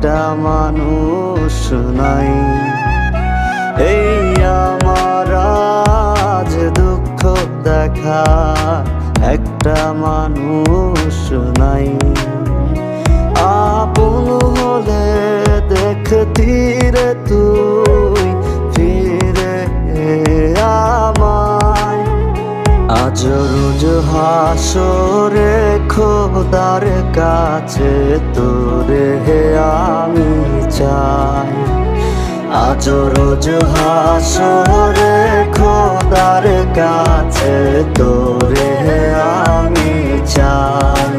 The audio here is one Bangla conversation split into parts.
একটা মানুষ নাই। এই আমার আজ দুঃখ দেখা একটা মানুষ নাই। আপন হলে দেখতি রে তুই ফিরে আমায়। আজ রোজ হাসরে খোদার কাছে তোরে আমি চাই। আজ রোজ হাসরে খোদার কাছে তোরে আমি চাই।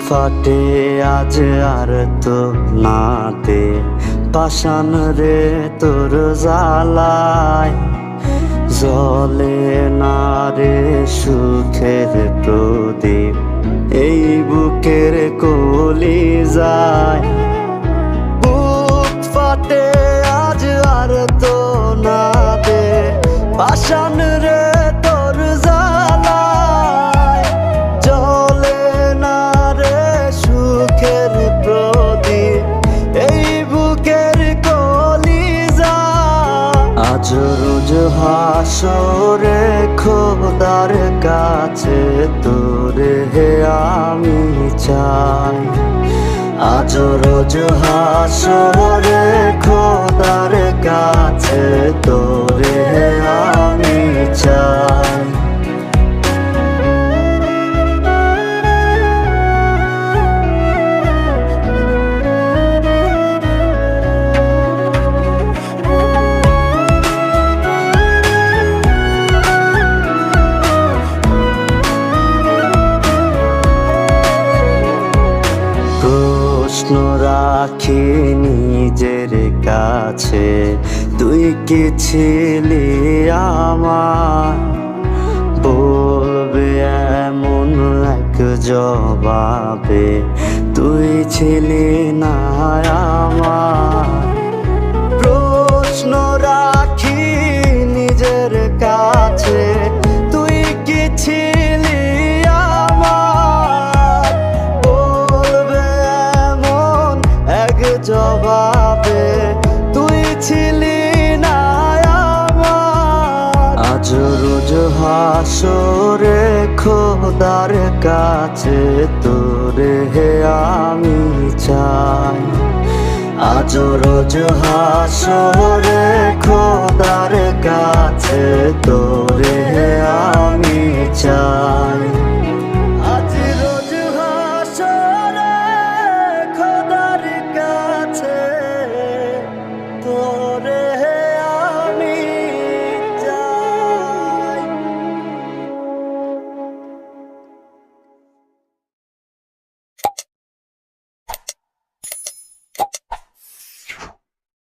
ফাটে আজ আর তো নাতে পাষাণ রে তোর জ্বালায়। জ্বলে না রে সুখের প্রদীপ এই বুকের কলি যায়। বুক ফাটে আজ আর তো নাতে পাষাণ রে তোর জ্বালায়। জ্বলে না রে সুখের প্রদীপ এই বুকের কলিজা। আজ রোজ হাসরে খোদার কাছে তোরে আমি চাই। আজ রোজ হাসরে খোদার কাছে তোরে আমি চাই। প্রশ্ন রাখি নিজের কাছে তুই কি ছিলি আমার। বলবে এমন এক জবাবে তুই ছিলি না আমার। প্রশ্ন রাখি নিজের কাছে তুই কি ছিলি আমার। বলবে এমন এক জবাবে তুই ছিলি না আমার। আজ রোজ হাসরে খোদার কাছে তোরে আমি চাই। আজ রোজ হাসরে খোদার কাছে তোরে আমি চাই।